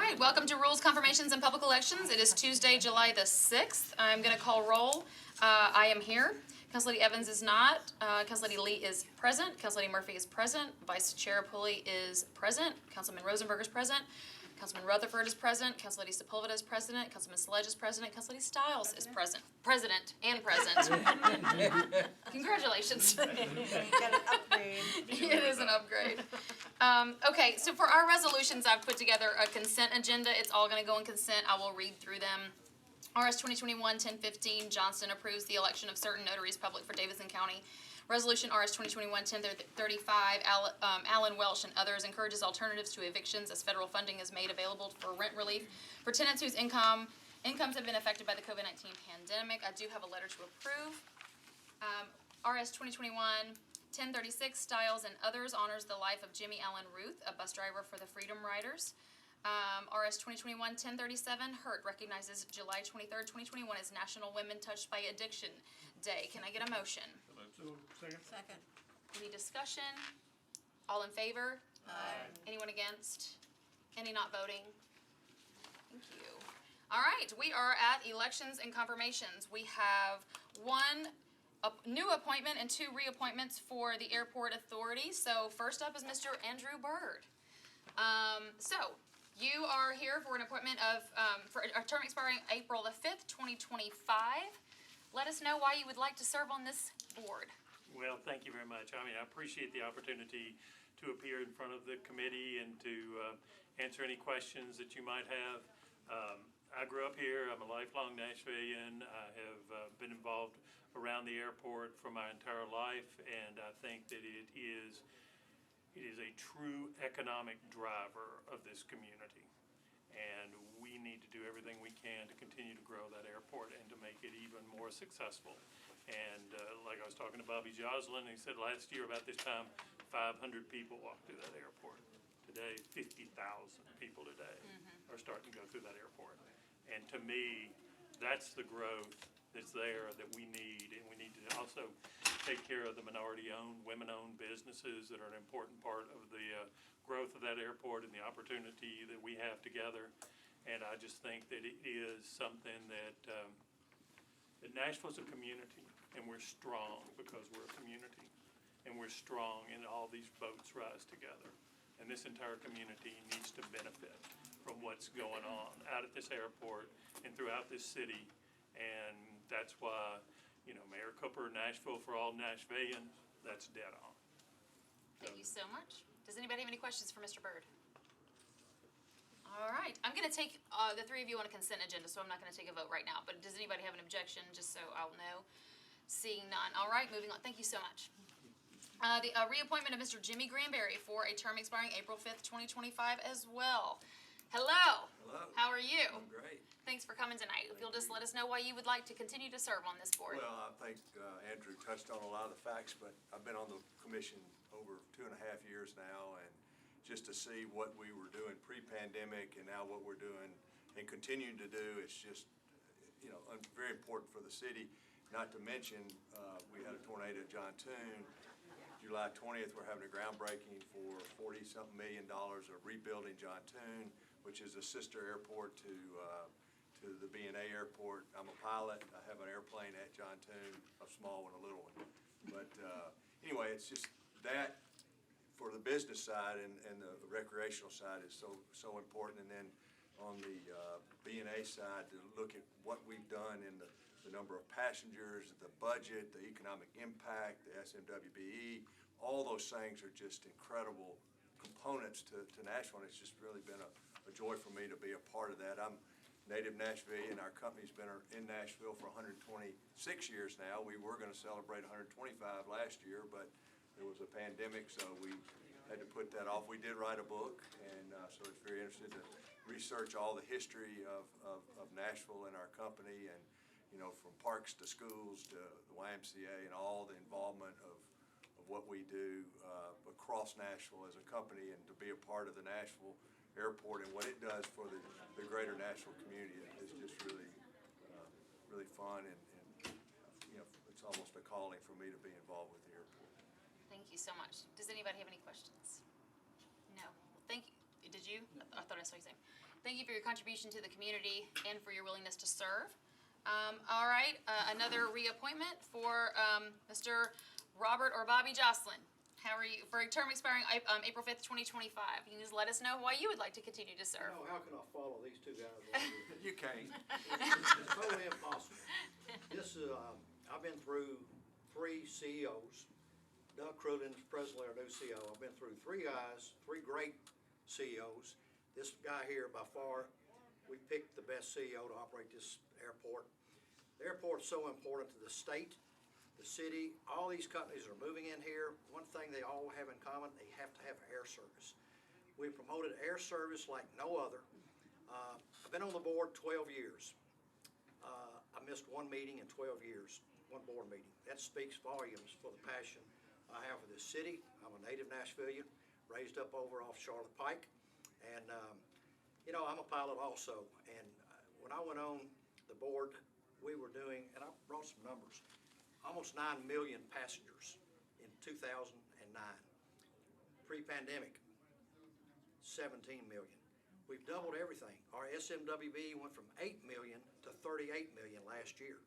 right, welcome to Rules, Confirmations, and Public Elections. It is Tuesday, July the 6th. I'm going to call roll. I am here. Council Lady Evans is not. Council Lady Lee is present. Council Lady Murphy is present. Vice Chair Pulley is present. Councilman Rosenberg is present. Councilman Rutherford is present. Council Lady Sepulveda is present. Councilman Sledge is present. Council Lady Stiles is present. President and present. Congratulations. Got an upgrade. It is an upgrade. Okay, so for our resolutions, I've put together a consent agenda. It's all going to go in consent. I will read through them. RS 2021-1015, Johnston approves the election of certain notaries public for Davidson County. Resolution RS 2021-1035, Alan Welsh and others encourages alternatives to evictions as federal funding is made available for rent relief for tenants whose incomes have been affected by the COVID-19 pandemic. I do have a letter to approve. RS 2021-1036, Stiles and others honors the life of Jimmy Allen Ruth, a bus driver for the Freedom Riders. RS 2021-1037, Hurt recognizes July 23rd, 2021 as National Women Touched by Addiction Day. Can I get a motion? Second. Any discussion? All in favor? Aye. Anyone against? Any not voting? Thank you. All right, we are at elections and confirmations. We have one new appointment and two reappointments for the Airport Authority. So first up is Mr. Andrew Byrd. So you are here for an appointment of for a term expiring April the 5th, 2025. Let us know why you would like to serve on this board. Well, thank you very much. I mean, I appreciate the opportunity to appear in front of the committee and to answer any questions that you might have. I grew up here. I'm a lifelong Nashvilleian. I have been involved around the airport for my entire life, and I think that it is a true economic driver of this community. And we need to do everything we can to continue to grow that airport and to make it even more successful. And like I was talking to Bobby Joslin, he said last year about this time, 500 people walked through that airport. Today, 50,000 people today are starting to go through that airport. And to me, that's the growth that's there that we need. And we need to also take care of the minority-owned, women-owned businesses that are an important part of the growth of that airport and the opportunity that we have together. And I just think that it is something that Nashville's a community, and we're strong because we're a community. And we're strong, and all these boats rise together. And this entire community needs to benefit from what's going on out at this airport and throughout this city. And that's why, you know, Mayor Cooper, Nashville for all Nashvilleians, that's dead on. Thank you so much. Does anybody have any questions for Mr. Byrd? All right, I'm going to take the three of you on a consent agenda, so I'm not going to take a vote right now. But does anybody have an objection, just so I'll know? Seeing none. All right, moving on. Thank you so much. The reappointment of Mr. Jimmy Granberry for a term expiring April 5th, 2025 as well. Hello. Hello. How are you? I'm great. Thanks for coming tonight. If you'll just let us know why you would like to continue to serve on this board. Well, I think Andrew touched on a lot of the facts, but I've been on the commission over 2.5 years now, and just to see what we were doing pre-pandemic and now what we're doing and continuing to do, it's just, you know, very important for the city. Not to mention, we had a tornado at John Toon. July 20th, we're having a groundbreaking for $40-something million of rebuilding John Toon, which is a sister airport to the B&A airport. I'm a pilot. I have an airplane at John Toon, a small one, a little one. But anyway, it's just that for the business side and the recreational side is so important. And then on the B&A side, to look at what we've done in the number of passengers, the budget, the economic impact, the SMWBE, all those things are just incredible components to Nashville. And it's just really been a joy for me to be a part of that. I'm native Nashvilleian. Our company's been in Nashville for 126 years now. We were going to celebrate 125 last year, but there was a pandemic, so we had to put that off. We did write a book, and so it's very interesting to research all the history of Nashville and our company, and you know, from parks to schools to the YMCA and all the involvement of what we do across Nashville as a company, and to be a part of the Nashville Airport and what it does for the greater Nashville community is just really really fun, and you know, it's almost a calling for me to be involved with the airport. Thank you so much. Does anybody have any questions? No. Thank you. Did you? I thought I saw you saying. Thank you for your contribution to the community and for your willingness to serve. All right, another reappointment for Mr. Robert or Bobby Jocelyn. How are you, for a term expiring April 5th, 2025. You can just let us know why you would like to continue to serve. No, how can I follow these two guys? While You can't. it's totally impossible. This is, I've been through 3 CEOs. Doug Cruden is presently our new CEO. I've been through 3 guys, 3 great CEOs. This guy here, by far, we picked the best CEO to operate this airport. The airport's so important to the state, the city. All these companies are moving in here. One thing they all have in common, they have to have air service. We promoted air service like no other. I've been on the board 12 years. I missed 1 meeting in 12 years, 1 board meeting. That speaks volumes for the passion I have for this city. I'm a native Nashvilleian, raised up over off Charlotte Pike. And, you know, I'm a pilot also. And when I went on the board, we were doing, and I brought some numbers, almost 9 million passengers in 2009. Pre-pandemic, 17 million. We've doubled everything. Our SMWB went from 8 million to 38 million last year.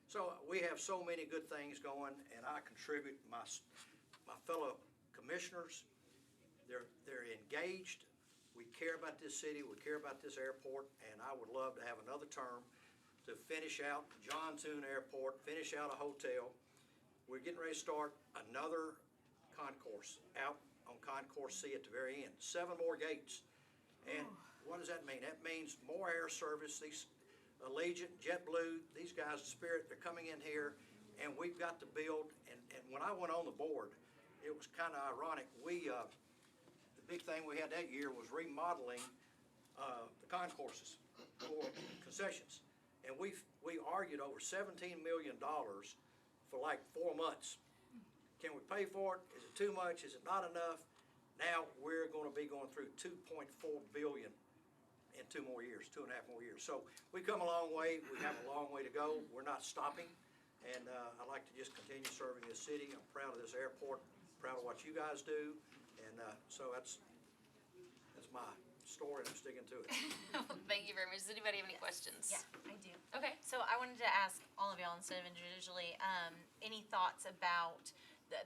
So we have so many good things going, and I contribute my fellow commissioners. They're engaged. We care about this city. We care about this airport, and I would love to have another term to finish out John Toon Airport, finish out a hotel. We're getting ready to start another concourse out on Concourse C at the very end. 7 more gates. And what does that mean? That means more air service. These Allegiant, JetBlue, these guys, Spirit, they're coming in here, and we've got to build. And when I went on the board, it was kind of ironic. The big thing we had that year was remodeling the concourses for concessions. And we argued over $17 million for like 4 months. Can we pay for it? Is it too much? Is it not enough? Now we're going to be going through $2.4 billion in 2 more years, 2.5 more years. So we've come a long way. We have a long way to go. We're not stopping. And I'd like to just continue serving this city. I'm proud of this airport, proud of what you guys do. And so that's my story, and I'm sticking to it. Thank you very much. Does anybody have any questions? Yeah, I do. Okay. So I wanted to ask all of y'all instead of individually, any thoughts about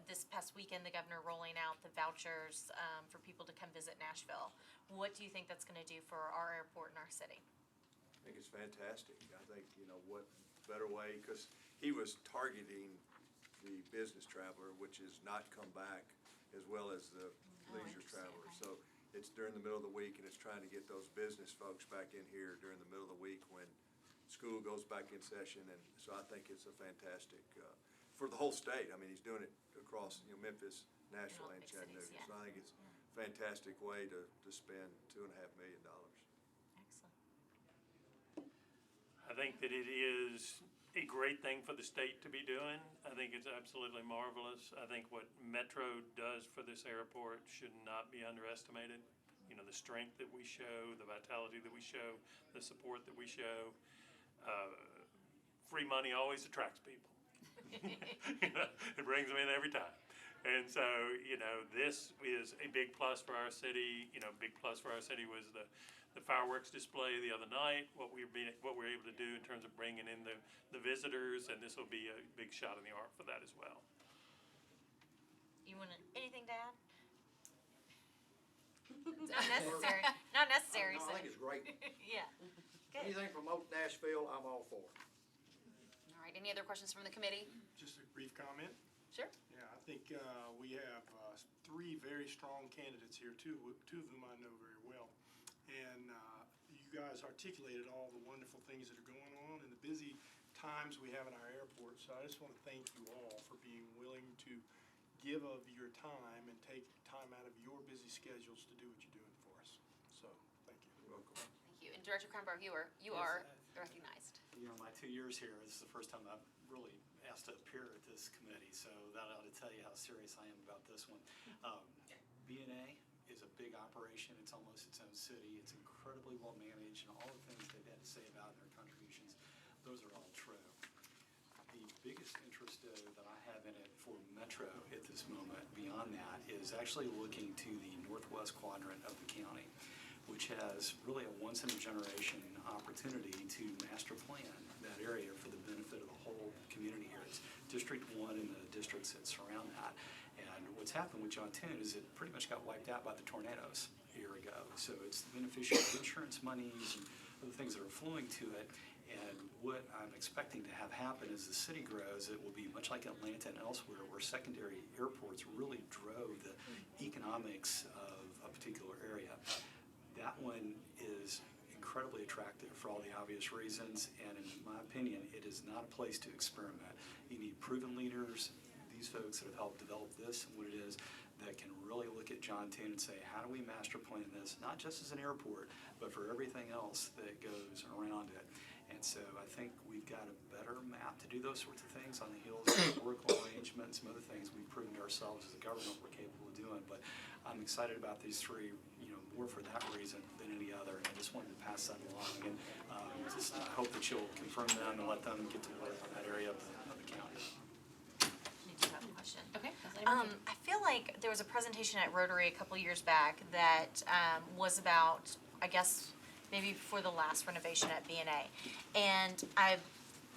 this past weekend, the governor rolling out the vouchers for people to come visit Nashville? What do you think that's going to do for our airport and our city? I think it's fantastic. I think, you know, what better way, because he was targeting the business traveler, which has not come back, as well as the leisure traveler. So it's during the middle of the week, and it's trying to get those business folks back in here during the middle of the week when school goes back in session. And so I think it's a fantastic, for the whole state. I mean, he's doing it across, you know, Memphis, Nashville, and big Chattanooga. cities, yeah. So I think it's a fantastic way to spend $2.5 million. Excellent. I think that it is a great thing for the state to be doing. I think it's absolutely marvelous. I think what Metro does for this airport should not be underestimated. You know, the strength that we show, the vitality that we show, the support that we show. Free money always attracts people. You know, it brings them in every time. And so, you know, this is a big plus for our city. You know, big plus for our city was the fireworks display the other night, what we were able to do in terms of bringing in the visitors, and this will be a big shot in the arm for that as well. You want anything to add? Not necessary. Not necessary. No, I think it's great. Yeah. Good. Anything promote Nashville, I'm all for. All right. Any other questions from the committee? Just a brief comment. Sure. Yeah, I think we have 3 very strong candidates here, two of whom I know very well. And you guys articulated all the wonderful things that are going on and the busy times we have in our airport. So I just want to thank you all for being willing to give of your time and take time out of your busy schedules to do what you're doing for us. So, thank you. You're welcome. Thank you. And Director Kronberg, you are recognized. You know, my 2 years here, this is the first time I've really asked to appear at this committee, so that ought to tell you how serious I am about this one. B&A is a big operation. It's almost its own city. It's incredibly well managed, and all the things they've had to say about their contributions, those are all true. The biggest interest that I have in it for Metro at this moment, beyond that, is actually looking to the northwest quadrant of the county, which has really a once-in-a-generation opportunity to master plan that area for the benefit of the whole community here. It's District 1 and the districts that surround that. And what's happened with John Tune is it pretty much got wiped out by the tornadoes a year ago. So it's the beneficiary of insurance monies and other things that are flowing to it. And what I'm expecting to have happen as the city grows, it will be much like Atlanta and elsewhere, where secondary airports really drove the economics of a particular area. That one is incredibly attractive for all the obvious reasons, and in my opinion, it is not a place to experiment. You need proven leaders, these folks that have helped develop this and what it is, that can really look at John Tune and say, how do we master plan this, not just as an airport, but for everything else that goes around it. And so I think we've got a better map to do those sorts of things on the heels of historical arrangements, some other things we've proven to ourselves as a government we're capable of doing. But I'm excited about these three, more for that reason than any other. And I just wanted to pass that along, and just hope that you'll confirm them and let them get to work on that area of the county. I do have a question. Okay. I feel like there was a presentation at Rotary a couple years back that was about, I guess, maybe before the last renovation at B&A. And I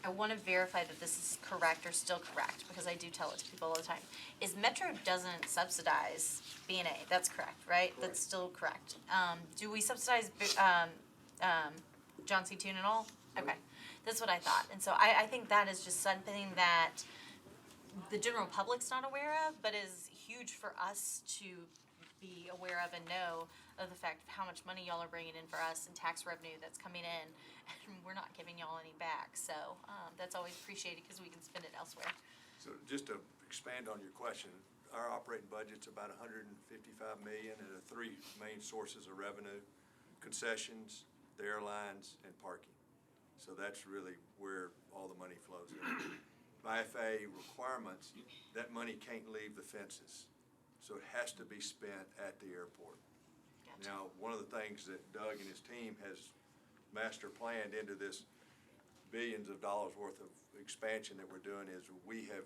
want to verify that this is correct or still correct, because I do tell it to people all the time. Is Metro doesn't subsidize B&A, that's correct, right? That's still correct. Do we subsidize John C. Tune at all? Okay, that's what I thought. And so I think that is just something that the general public's not aware of, but is huge for us to be aware of and know of the fact of how much money y'all are bringing in for us and tax revenue that's coming in, and we're not giving y'all any back. So that's always appreciated because we can spend it elsewhere. So just to expand on your question, our operating budget's about $155 million, and the three main sources of revenue: concessions, the airlines, and parking. So that's really where all the money flows in. By FAA requirements, that money can't leave the fences. So it has to be spent at the airport. Gotcha. Now, one of the things that Doug and his team has master planned into this billions of dollars worth of expansion that we're doing is we have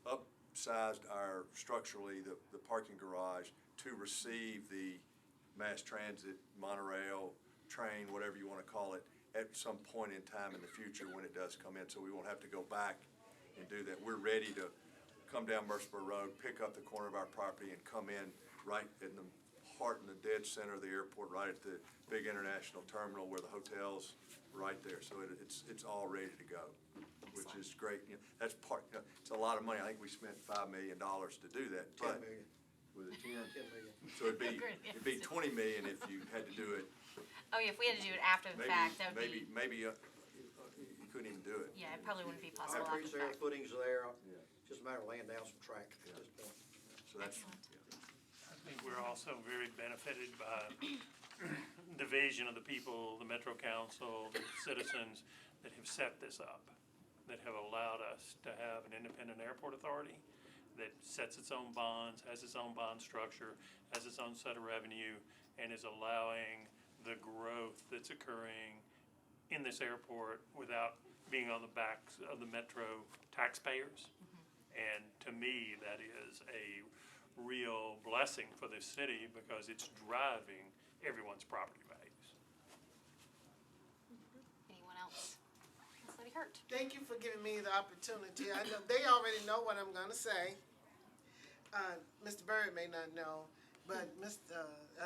upsized our structurally the parking garage to receive the mass transit, monorail, train, whatever you want to call it, at some point in time in the future when it does come in, so we won't have to go back and do that. We're ready to come down Murfreesboro Road, pick up the corner of our property, and come in right in the heart and the dead center of the airport, right at the big international terminal where the hotel's right there. So it's all ready to go, which is great. That's part. It's a lot of money. I think we spent $5 million to do that. 10 but million. Was it 10? 10 million. So it'd be 20 million if you had to do it. Oh, yeah, if we had to do it after the fact, that would be, Maybe you couldn't even do it. yeah, it probably wouldn't be Our possible after creeks the there, fact. footings there, Yeah. just a matter of laying down some track at this point. So that's, Excellent. I think we're also very benefited by the vision of the people, the Metro Council, the citizens that have set this up, that have allowed us to have an independent airport authority that sets its own bonds, has its own bond structure, has its own set of revenue, and is allowing the growth that's occurring in this airport without being on the backs of the Metro taxpayers. And to me, that is a real blessing for this city because it's driving everyone's property values. Anyone else? Ms. Lady Hurt. Thank you for giving me the opportunity. I know they already know what I'm gonna say. Mr. Bird may not know, but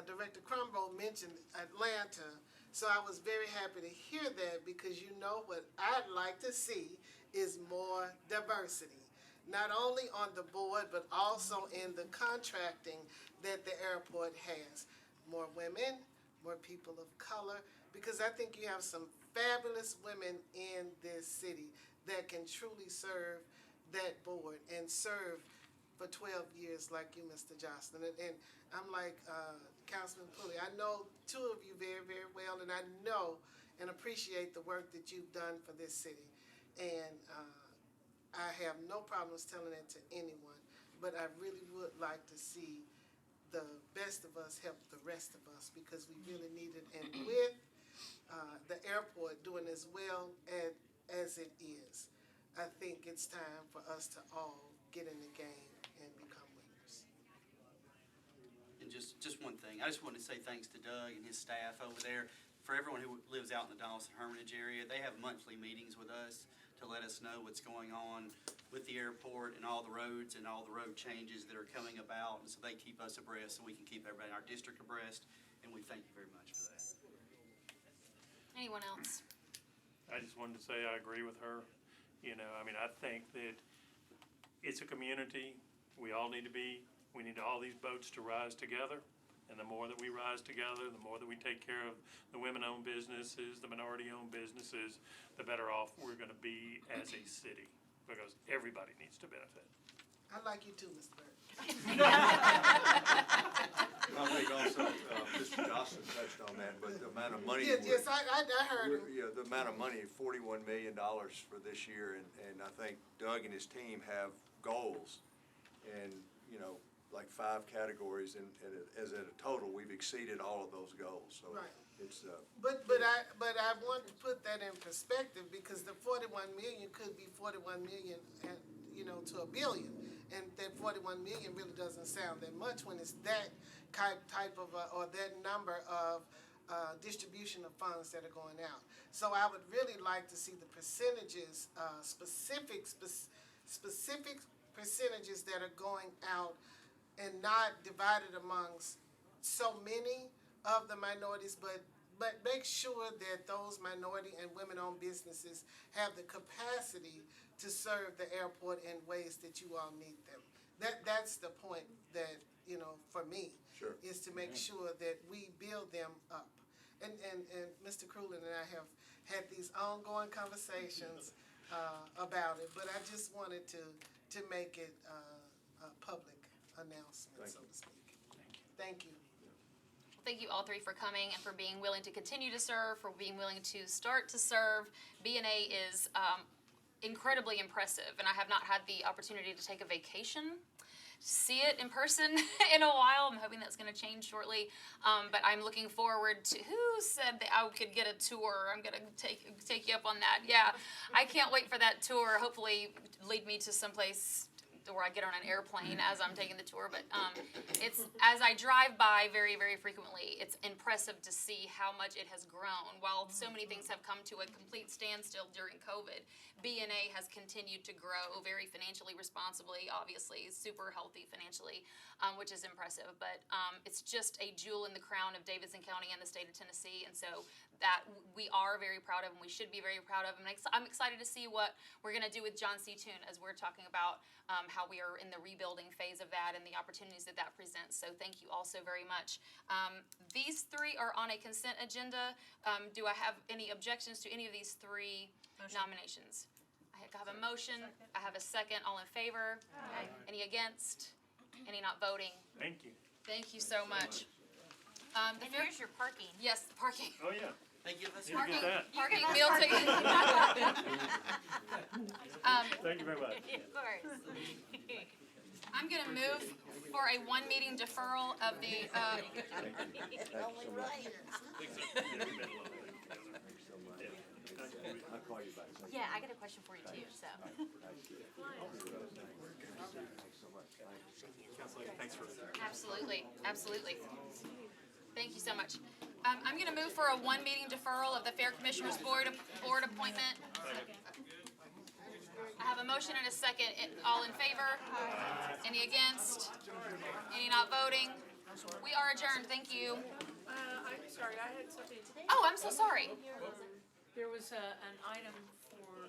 Director Crumbo mentioned Atlanta. So I was very happy to hear that because you know what I'd like to see is more diversity. Not only on the board, but also in the contracting that the airport has. More women, more people of color, because I think you have some fabulous women in this city that can truly serve that board and serve for 12 years like you, Mr. Jocelyn. And I'm like Councilman Pulley, I know two of you very, very well, and I know and appreciate the work that you've done for this city. And I have no problems telling it to anyone, but I really would like to see the best of us help the rest of us because we really need it. And with the airport doing as well as it is, I think it's time for us to all get in the game and become winners. And just one thing. I just wanted to say thanks to Doug and his staff over there. For everyone who lives out in the Donaldson-Hermitage area, they have monthly meetings with us to let us know what's going on with the airport and all the roads and all the road changes that are coming about. And so they keep us abreast so we can keep everybody in our district abreast. And we thank you very much for that. Anyone else? I just wanted to say I agree with her. You know, I mean, I think that it's a community. We all need all these boats to rise together. And the more that we rise together, the more that we take care of the women-owned businesses, the minority-owned businesses, the better off we're gonna be as a city, because everybody needs to benefit. I like you too, Mr. Bird. I think also, Mr. Johnson touched on that, but the amount of money. Yes, I heard him. Yeah, the amount of money, $41 million for this year, and I think Doug and his team have goals. And, you know, like 5 categories, and as a total, we've exceeded all of those goals, so. Right. It's, But I want to put that in perspective, because the 41 million could be 41 million, and, you know, to $1 billion. And that 41 million really doesn't sound that much when it's that type of, or that number of distribution of funds that are going out. So I would really like to see the percentages, specific percentages that are going out and not divided amongst so many of the minorities, but make sure that those minority and women-owned businesses have the capacity to serve the airport in ways that you all need them. That's the point that, you know, for me, Sure. is to make sure that we build them up. And Mr. Krulin and I have had these ongoing conversations about it, but I just wanted to make it a public announcement, so to speak. Thank you. Thank you all three for coming and for being willing to continue to serve, for being willing to start to serve. B&A is incredibly impressive, and I have not had the opportunity to take a vacation, see it in person in a while. I'm hoping that's going to change shortly, but I'm looking forward to, who said that I could get a tour? I'm going to take you up on that. Yeah, I can't wait for that tour. Hopefully lead me to someplace where I get on an airplane as I'm taking the tour, but it's, as I drive by very, very frequently, it's impressive to see how much it has grown. While so many things have come to a complete standstill during COVID, B&A has continued to grow very financially responsibly, obviously, super healthy financially, which is impressive, but it's just a jewel in the crown of Davidson County and the state of Tennessee, and so that we are very proud of and we should be very proud of. And I'm excited to see what we're going to do with John C. Toon as we're talking about how we are in the rebuilding phase of that and the opportunities that presents. So thank you all so very much. These 3 are on a consent agenda. Do I have any objections to any of these 3 nominations? I have a motion. I have a second. All in favor? Aye. Any against? Any not voting? Thank you. Thank you so much. And here's your parking. Yes, the parking. Oh, yeah. They give us Need to get that. Parking meal ticket. Thank you very much. Of course. I'm gonna move for a 1 meeting deferral of the, I'll call you back. Yeah, I got a question for you too, so. absolutely, absolutely. Thank you so much. I'm gonna move for a 1 meeting deferral of the Fair Commissioners Board appointment. I have a motion and a second. All in favor? Any against? Any not voting? We are adjourned. Thank you. I'm sorry, I had something. Oh, I'm so sorry. There was an item for,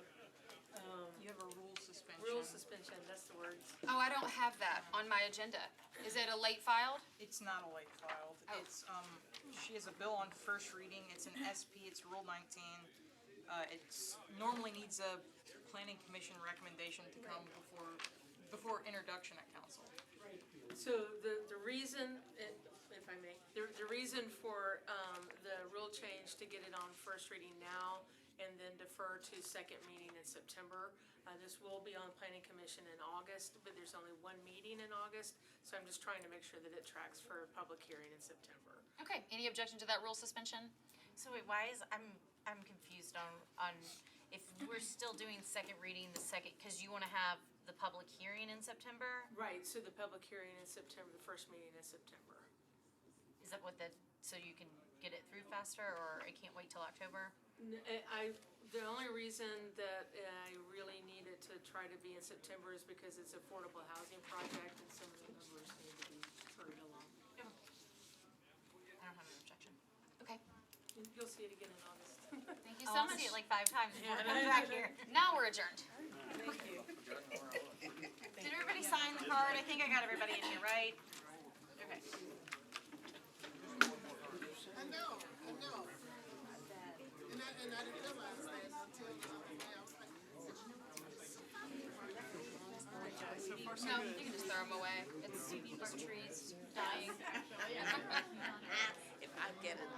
You have a rule suspension. rule suspension, that's the word. Oh, I don't have that on my agenda. Is it a late filed? It's not a late filed. Oh. It's, she has a bill on first reading. It's an SP, it's Rule 19. It's normally needs a planning commission recommendation to come before introduction at council. So the reason, if I may, the reason for the rule change to get it on first reading now and then defer to second meeting in September. This will be on planning commission in August, but there's only 1 meeting in August, so I'm just trying to make sure that it tracks for public hearing in September. Okay, any objection to that rule suspension? So wait, why is, I'm confused on if we're still doing second reading, because you wanna have the public hearing in September? Right, so the public hearing in September, the first meeting in September. that what so you can get it through faster, or it can't wait till October? The only reason that I really need it to try to be in September is because it's affordable housing project and some of the numbers need to be hurried along. I don't have an objection. Okay, You'll see it again in August. thank you Oh, so I'll much. see it like 5 times before it Yeah. comes back here. Now we're adjourned. Thank you. Did everybody sign the card? I think I got everybody in here, right? Okay. I know. And I didn't realize that until the other day. I was like, No, you can just throw them away. It's trees dying. If I get it,